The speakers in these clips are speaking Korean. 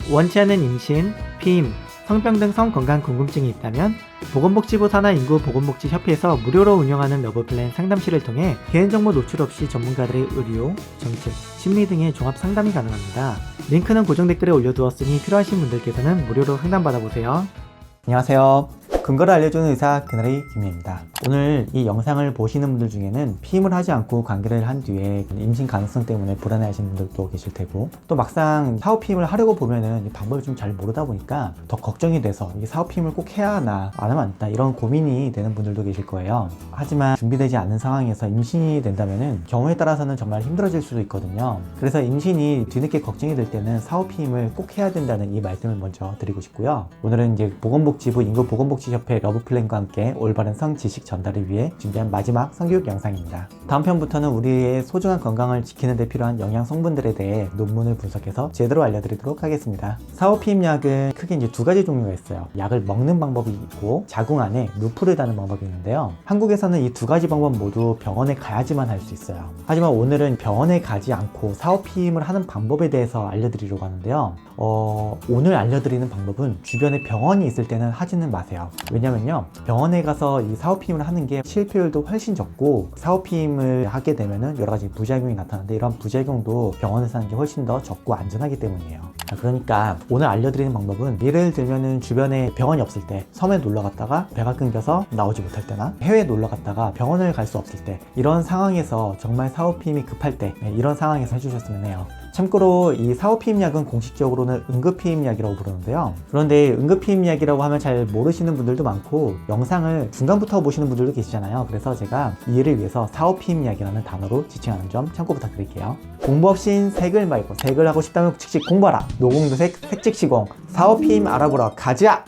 원치 않은 임신, 피임, 성병 등 성건강 궁금증이 있다면 보건복지부 산하인구보건복지협회에서 무료로 운영하는 러브플랜 상담실을 통해 개인정보 노출 없이 전문가들의 의료, 정책, 심리 등의 종합 상담이 가능합니다. 링크는 고정 댓글에 올려두었으니 필요하신 분들께서는 무료로 상담받아보세요. 안녕하세요. 근거를 알려주는 의사 그날의 김희입니다. 오늘 이 영상을 보시는 분들 중에는 피임을 하지 않고 관계를 한 뒤에 임신 가능성 때문에 불안해하시는 분들도 계실 테고, 또 막상 사후 피임을 하려고 보면은 이 방법을 좀 잘 모르다 보니까 더 걱정이 돼서 이게 사후 피임을 꼭 해야 하나 안 하면 안 된다 이런 고민이 되는 분들도 계실 거예요. 하지만 준비되지 않은 상황에서 임신이 된다면은 경우에 따라서는 정말 힘들어질 수도 있거든요. 그래서 임신이 뒤늦게 걱정이 될 때는 사후 피임을 꼭 해야 된다는 이 말씀을 먼저 드리고 싶고요. 오늘은 이제 보건복지부 인구보건복지협회 러브플랜과 함께 올바른 성지식 전달을 위해 준비한 마지막 성교육 영상입니다. 다음 편부터는 우리의 소중한 건강을 지키는 데 필요한 영양 성분들에 대해 논문을 분석해서 제대로 알려드리도록 하겠습니다. 사후 피임 약은 크게 이제 두 가지 종류가 있어요. 약을 먹는 방법이 있고 자궁 안에 루프를 다는 방법이 있는데요. 한국에서는 이 두 가지 방법 모두 병원에 가야지만 할 수 있어요. 하지만 오늘은 병원에 가지 않고 사후 피임을 하는 방법에 대해서 알려드리려고 하는데요. 오늘 알려드리는 방법은 주변에 병원이 있을 때는 하지는 마세요. 왜냐면요, 병원에 가서 이 사후 피임을 하는 게 실패율도 훨씬 적고, 사후 피임을 하게 되면은 여러 가지 부작용이 나타나는데 이런 부작용도 병원에서 하는 게 훨씬 더 적고 안전하기 때문이에요. 그러니까 오늘 알려드리는 방법은, 예를 들면은 주변에 병원이 없을 때, 섬에 놀러 갔다가 배가 끊겨서 나오지 못할 때나 해외에 놀러 갔다가 병원을 갈 수 없을 때, 이런 상황에서 정말 사후 피임이 급할 때 이런 상황에서 해주셨으면 해요. 참고로 이 사후 피임 약은 공식적으로는 응급 피임 약이라고 부르는데요. 그런데 응급 피임 약이라고 하면 잘 모르시는 분들도 많고, 영상을 중간부터 보시는 분들도 계시잖아요. 그래서 제가 이해를 위해서 사후 피임 약이라는 단어로 지칭하는 점 참고 부탁드릴게요. 공부 없인 색을 말고, 색을 하고 싶다면 즉시 공부하라. 노공도색 색즉시공. 사후 피임 알아보러 가자.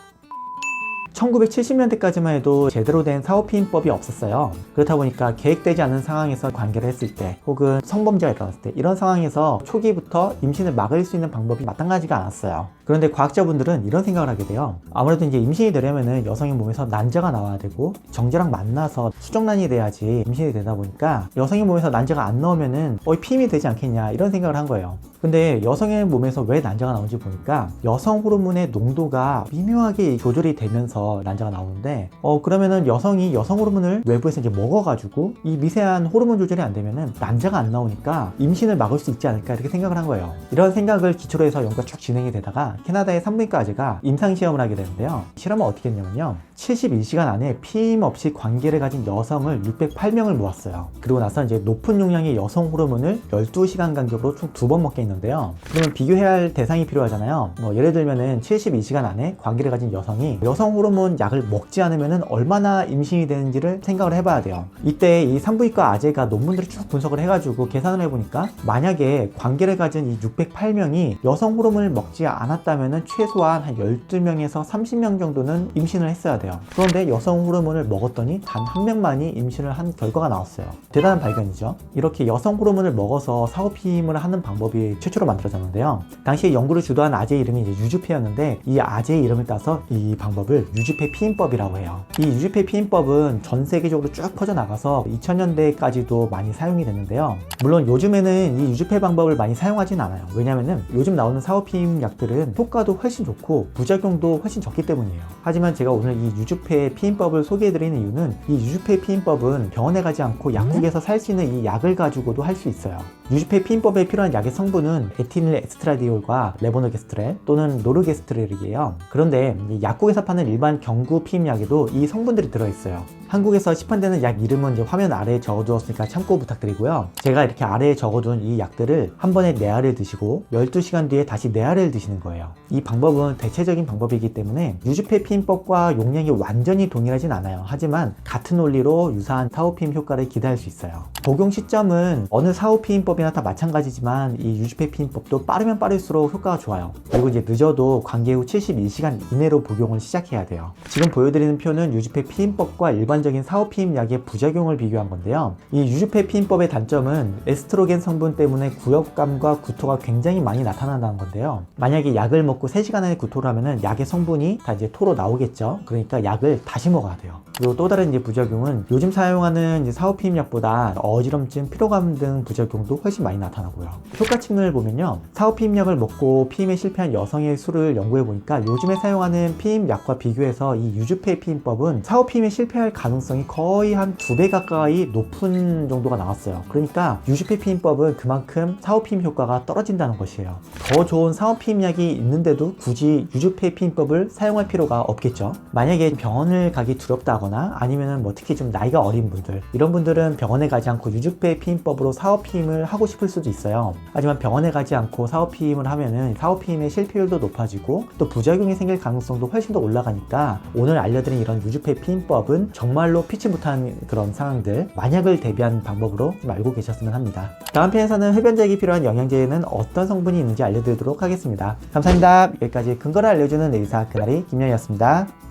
1970년대까지만 해도 제대로 된 사후 피임법이 없었어요. 그렇다 보니까 계획되지 않은 상황에서 관계를 했을 때, 혹은 성범죄가 일어났을 때, 이런 상황에서 초기부터 임신을 막을 수 있는 방법이 마땅하지가 않았어요. 그런데 과학자분들은 이런 생각을 하게 돼요. 아무래도 이제 임신이 되려면은 여성의 몸에서 난자가 나와야 되고, 정제랑 만나서 수정란이 돼야지 임신이 되다 보니까 여성의 몸에서 난자가 안 나오면은 피임이 되지 않겠냐 이런 생각을 한 거예요. 근데 여성의 몸에서 왜 난자가 나오는지 보니까 여성 호르몬의 농도가 미묘하게 조절이 되면서 난자가 나오는데, 그러면은 여성이 여성 호르몬을 외부에서 이제 먹어가지고 이 미세한 호르몬 조절이 안 되면은 난자가 안 나오니까 임신을 막을 수 있지 않을까 이렇게 생각을 한 거예요. 이런 생각을 기초로 해서 연구가 쭉 진행이 되다가 캐나다의 산부인과 의사가 임상시험을 하게 되는데요. 실험은 어떻게 했냐면요, 71시간 안에 피임 없이 관계를 가진 여성을 608명을 모았어요. 그리고 나서 이제 높은 용량의 여성 호르몬을 12시간 간격으로 총 2번 먹게 했는데요. 그러면 비교해야 할 대상이 필요하잖아요. 예를 들면은 72시간 안에 관계를 가진 여성이 여성 호르몬 약을 먹지 않으면은 얼마나 임신이 되는지를 생각을 해봐야 돼요. 이때 이 산부인과 아재가 논문들을 쭉 분석을 해가지고 계산을 해보니까, 만약에 관계를 가진 이 608명이 여성 호르몬을 먹지 않았다면은 최소한 한 12명에서 30명 정도는 임신을 했어야 돼요. 그런데 여성 호르몬을 먹었더니 단 한 명만이 임신을 한 결과가 나왔어요. 대단한 발견이죠. 이렇게 여성 호르몬을 먹어서 사후 피임을 하는 방법이 최초로 만들어졌는데요. 당시에 연구를 주도한 아재의 이름이 이제 유주페였는데, 이 아재의 이름을 따서 이 방법을 유주페 피임법이라고 해요. 이 유주페 피임법은 전 세계적으로 쭉 퍼져나가서 2000년대까지도 많이 사용이 됐는데요. 물론 요즘에는 이 유주페 방법을 많이 사용하진 않아요. 왜냐면은 요즘 나오는 사후 피임 약들은 효과도 훨씬 좋고 부작용도 훨씬 적기 때문이에요. 하지만 제가 오늘 이 유주페 피임법을 소개해드리는 이유는, 이 유주페 피임법은 병원에 가지 않고 약국에서 살 수 있는 이 약을 가지고도 할 수 있어요. 유주페 피임법에 필요한 약의 성분은 에티닐 에스트라디올과 레보노게스트렐 또는 노르게스트렐이에요. 그런데 약국에서 파는 일반 경구 피임약에도 이 성분들이 들어있어요. 한국에서 시판되는 약 이름은 이제 화면 아래에 적어두었으니까 참고 부탁드리고요. 제가 이렇게 아래에 적어둔 이 약들을 한 번에 4알을 드시고 12시간 뒤에 다시 4알을 드시는 거예요. 이 방법은 대체적인 방법이기 때문에 유주페 피임법과 용량이 완전히 동일하진 않아요. 하지만 같은 원리로 유사한 사후 피임 효과를 기대할 수 있어요. 복용 시점은 어느 사후 피임법이나 다 마찬가지지만, 이 유주페 피임법도 빠르면 빠를수록 효과가 좋아요. 그리고 이제 늦어도 관계 후 71시간 이내로 복용을 시작해야 돼요. 지금 보여드리는 표는 유주페 피임법과 일반적인 사후 피임 약의 부작용을 비교한 건데요. 이 유주페 피임법의 단점은 에스트로겐 성분 때문에 구역감과 구토가 굉장히 많이 나타난다는 건데요. 만약에 약을 먹고 3시간 안에 구토를 하면은 약의 성분이 다 이제 토로 나오겠죠. 그러니까 약을 다시 먹어야 돼요. 그리고 또 다른 이제 부작용은 요즘 사용하는 이제 사오피임약보다 어지럼증, 피로감 등 부작용도 훨씬 많이 나타나고요. 효과 측면을 보면요, 사오피임약을 먹고 피임에 실패한 여성의 수를 연구해 보니까 요즘에 사용하는 피임약과 비교해서 이 유주페 피임법은 사오피임에 실패할 가능성이 거의 한 2배 가까이 높은 정도가 나왔어요. 그러니까 유주페 피임법은 그만큼 사오피임 효과가 떨어진다는 것이에요. 더 좋은 사오피임약이 있는데도 굳이 유주페 피임법을 사용할 필요가 없겠죠. 만약에 병원을 가기 두렵다거나 아니면은 뭐 특히 좀 나이가 어린 분들, 이런 분들은 병원에 가지 않고 유주페 피임법으로 사오피임을 하고 싶을 수도 있어요. 하지만 병원에 가지 않고 사오피임을 하면은 사오피임의 실패율도 높아지고 또 부작용이 생길 가능성도 훨씬 더 올라가니까 오늘 알려드린 이런 유주페 피임법은 정말로 피치 못한 그런 상황들, 만약을 대비한 방법으로 좀 알고 계셨으면 합니다. 다음 편에서는 흡연자에게 필요한 영양제에는 어떤 성분이 있는지 알려드리도록 하겠습니다. 감사합니다. 여기까지 근거를 알려주는 의사 그날이 김영이었습니다.